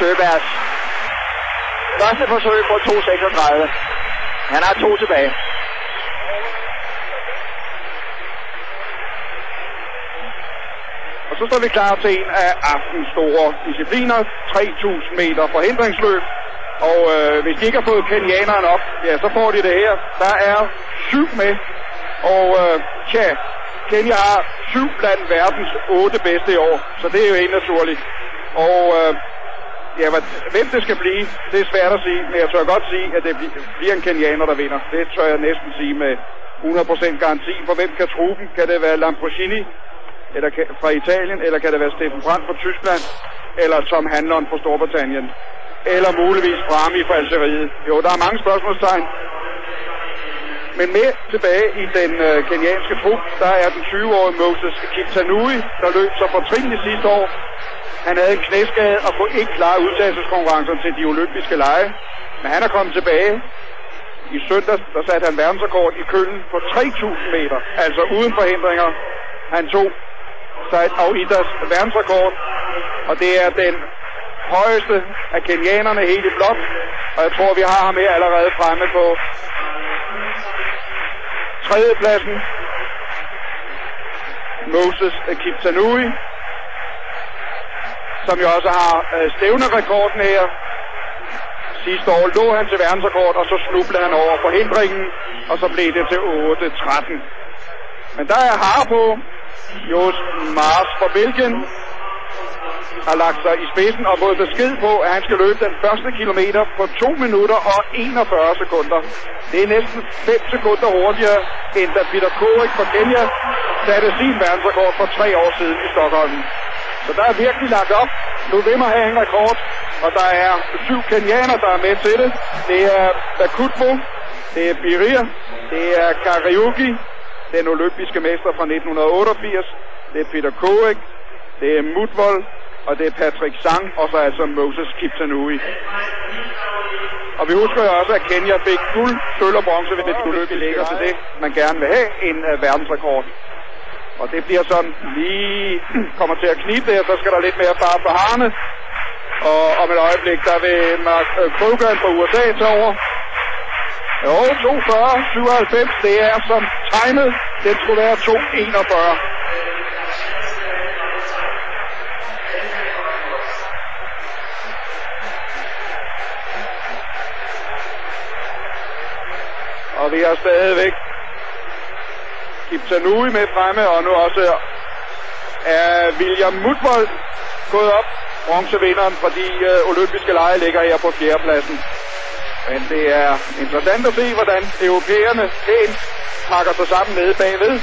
Søbergs første forsøg på 2.36. Han har 2 tilbage. Og så står vi klar til en af aftens store discipliner. 3.000 meter forhindringsløb. Og hvis de ikke har fået kenianeren op, ja, så får de det her. Der er 7 med. Og Kenya har 7 blandt verdens 8 bedste i år. Så det er jo helt naturligt. Og ja, hvem det skal blive, det er svært at sige. Men jeg tør godt sige, at det bliver en kenianer, der vinder. Det tør jeg næsten sige med 100% garanti. For hvem kan tro dem? Kan det være Lamborghini eller fra Italien? Eller kan det være Steffen Brandt fra Tyskland? Eller Tom Handlon fra Storbritannien? Eller muligvis Brahmi fra Algeriet? Jo, der er mange spørgsmålstegn. Men med tilbage i den kenianske trup, der er den 20-årige Moses Kiptanui, der løb så fortrinligt sidste år. Han havde en knæskade og kunne ikke klare udtagelseskonkurrencen til de olympiske lege. Men han er kommet tilbage. I søndags, der satte han verdensrekord i Køln på 3.000 meter, altså uden forhindringer. Han tog Said Aouidas verdensrekord, og det er den højeste af kenianerne helt i blot. Og jeg tror, vi har ham her allerede fremme på 3. pladsen. Moses Kiptanui, som jo også har stævnerekorden her. Sidste år lå han til verdensrekord, og så snublede han over forhindringen, og så blev det til 8.13. Men der er Harpo, Jos Mars fra Belgien, har lagt sig i spidsen og fået besked på, at han skal løbe den første kilometer på 2 minutter og 41 sekunder. Det er næsten 5 sekunder hurtigere, end da Peter Korik fra Kenya satte sin verdensrekord for 3 år siden i Stockholm. Så der er virkelig lagt op. Nu vil man have en rekord, og der er 7 kenianer, der er med til det. Det er Bakutmo, det er Birir, det er Kariuki, den olympiske mester fra 1988, det er Peter Korik, det er Mutvold, og det er Patrick Sang, og så altså Moses Kiptanui. Og vi husker jo også, at Kenya fik guld, sølv og bronze ved det olympiske lægger til det, man gerne vil have en verdensrekord. Og det bliver sådan lige kommer til at knibe det, og så skal der lidt mere fart på harne. Og om et øjeblik, der vil Mark Krogan fra USA tage over. Jo, 2.40.97, det er som timet. Den skulle være 2.41. Og vi har stadigvæk Kiptanui med fremme, og nu også er William Mutvold gået op. Bronzevinderen fra de olympiske lege ligger her på 4. pladsen. Men det er interessant at se, hvordan europæerne pænt pakker sig sammen nede bagved.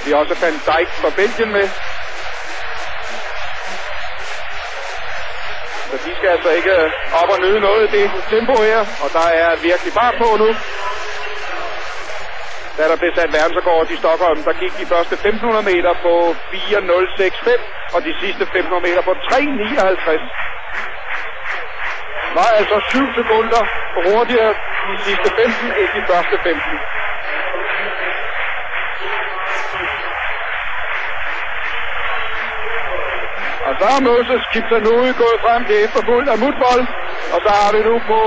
Vi har også Van Dijk fra Belgien med. Så de skal altså ikke op og nyde noget i det tempo her, og der er virkelig fart på nu. Da der blev sat verdensrekord i Stockholm, der gik de første 1.500 meter på 4.065, og de sidste 1.500 meter på 3.59. Var altså 7 sekunder hurtigere de sidste 15 end de første 15. Og så er Moses Kiptanui gået frem til efterfulgt af Mutvold, og så har vi nu på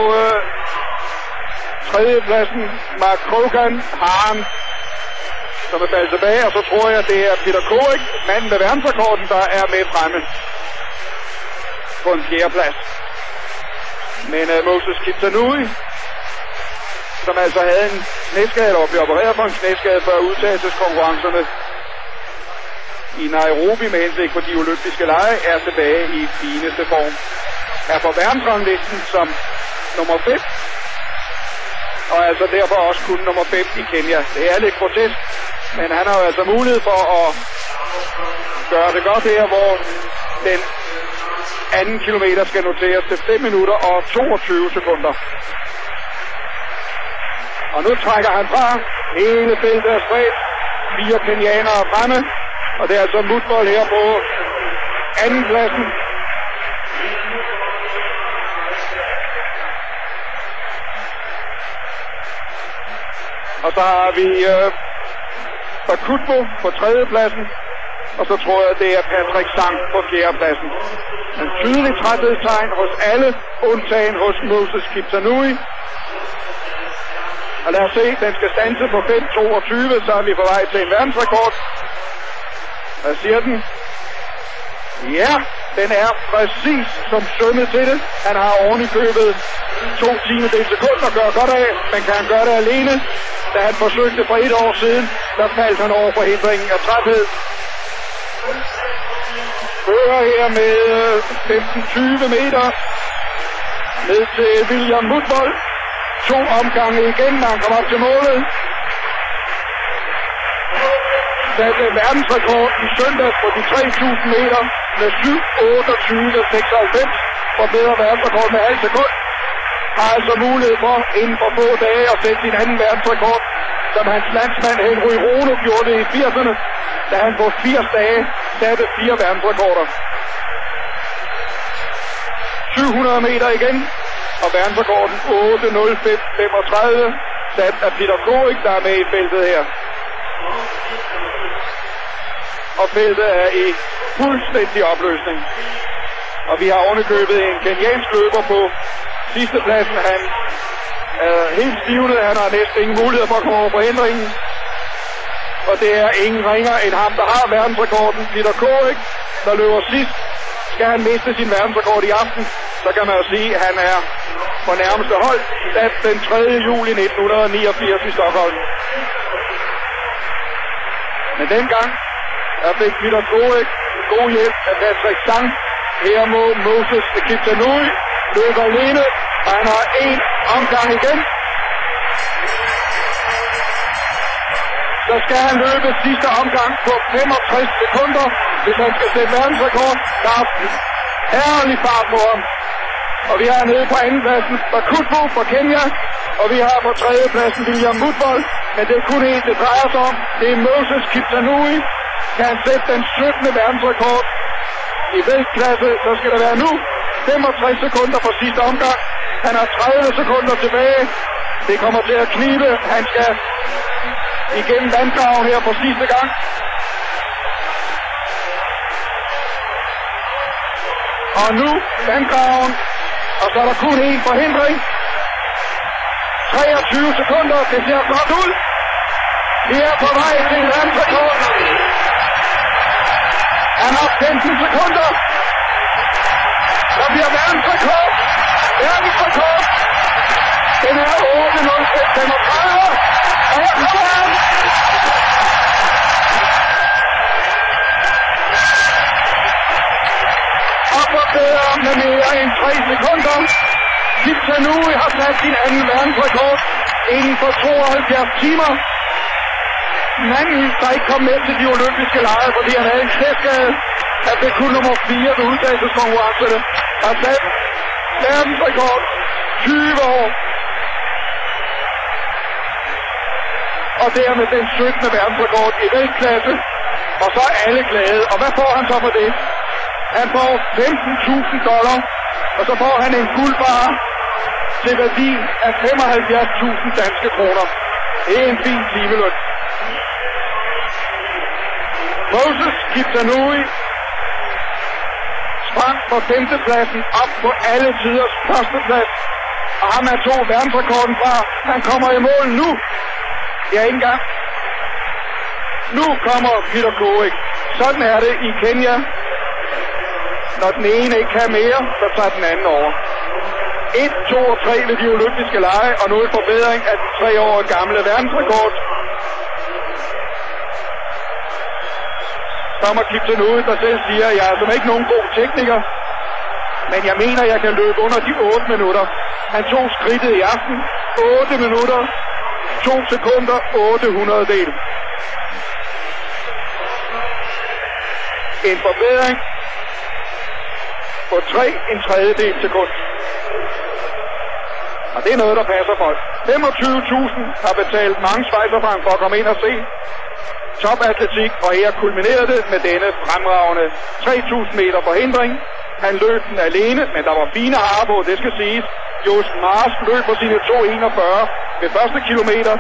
3. pladsen Mark Krogan, Haren, som er faldet tilbage, og så tror jeg, det er Peter Korik, manden med verdensrekorden, der er med fremme på en 4. plads. Men Moses Kiptanui, som altså havde en knæskade, og blev opereret for en knæskade før udtagelseskonkurrencerne i Nairobi med henblik på de olympiske lege, er tilbage i fineste form. Er på verdensranglisten som nummer 5, og altså derfor også kun nummer 5 i Kenya. Det er lidt grotesk, men han har jo altså mulighed for at gøre det godt her, hvor den anden kilometer skal noteres til 5 minutter og 22 sekunder. Og nu trækker han fra. Hele feltet er spredt. 4 kenianere fremme. Og det er altså Mutvold her på 2. pladsen. Og så har vi Bakutmo på 3. pladsen. Og så tror jeg, det er Patrick Sang på fjerdepladsen. En tydelig træthedstegn hos alle, undtagen hos Moses Kiptanui. Og lad os se, den skal standse på 5.22, så er vi på vej til en verdensrekord. Hvad siger den? Ja, den er præcis som sømmet til det. Han har oven i købet 2/10 sekunder at gøre godt af, men kan han gøre det alene? Da han forsøgte for 1 år siden, der faldt han over for hindringen af træthed. Kører her med 15-20 meter ned til William Mutvold. 2 omgange igen, når han kommer op til målet. Satte verdensrekord i søndags på de 3.000 meter med 7:28.96. Forbedrer verdensrekord med halv sekund. Har altså mulighed for inden for få dage at sætte sin anden verdensrekord, som hans landsmand Henry Rono gjorde det i 80'erne, da han på 80 dage satte 4 verdensrekorder. 700 meter igen, og verdensrekorden 8:05.35 sat af Peter Korik, der er med i feltet her. Og feltet er i fuldstændig opløsning. Og vi har ovenikøbet en kenyansk løber på sidstepladsen. Han er helt stivnet, han har næsten ingen mulighed for at komme over på hindringen. Og det er ingen ringer end ham, der har verdensrekorden, Peter Korik, der løber sidst. Skal han miste sin verdensrekord i aften, så kan man jo sige, at han er på nærmeste hold, sat den 3. juli 1989 i Stockholm. Men dengang, der fik Peter Korik god hjælp af Patrick Sang. Her må Moses Kiptanui løbe alene, og han har 1 omgang igen. Så skal han løbe sidste omgang på 65 sekunder, hvis han skal sætte verdensrekord. Der er herlig fart på ham. Og vi har nede på andenpladsen Bakutbo fra Kenya, og vi har på tredjepladsen William Mutvold. Men det er kun en, det drejer sig om. Det er Moses Kiptanui. Kan han sætte den 17. verdensrekord i vægtklasse, så skal det være nu. 65 sekunder for sidste omgang. Han har 30 sekunder tilbage. Det kommer til at knibe. Han skal igennem vandgraven her for sidste gang. Og nu vandgraven. Og så er der kun en forhindring. 23 sekunder. Det ser godt ud. Vi er på vej til en verdensrekord. Han har 15 sekunder. Der bliver verdensrekord. Verdensrekord. Den er 8:05.35. Og her kommer han. Og forbedrer med mere end 3 sekunder. Kiptanui har sat sin anden verdensrekord inden for 72 timer. Manden, der ikke kom med til de olympiske lege, fordi han havde en knæskade, at det kun nummer 4 ved udtagelseskonkurrencerne, har sat verdensrekord 20 år. Og dermed den 17. verdensrekord i vægtklasse. Og så er alle glade. Og hvad får han så for det? Han får $15.000, og så får han en guldbar til værdi af 75.000 danske kroner. Det er en fin timeløn. Moses Kiptanui sprang på 5. pladsen op på alle tiders 1. plads. Og ham er 2 verdensrekorden fra. Han kommer i mål nu. Ja, ikke engang. Nu kommer Peter Korik. Sådan er det i Kenya. Når den ene ikke kan mere, så tager den anden over. 1, 2 og 3 ved de olympiske lege, og nu en forbedring af den 3 år gamle verdensrekord. Kommer Kiptanui, der selv siger, at jeg er som ikke nogen god tekniker, men jeg mener, jeg kan løbe under de 8 minutter. Han tog skridtet i aften. 8 minutter, 2 sekunder, 800 del. En forbedring på 3/3 sekund. Og det er noget, der passer folk. 25.000 har betalt mange schweizerfranc for at komme ind og se topatletik, og her kulminerede det med denne fremragende 3.000 meter forhindring. Han løb den alene, men der var fine harer på, det skal siges. Just Mars løb på sine 2:41 ved første kilometer.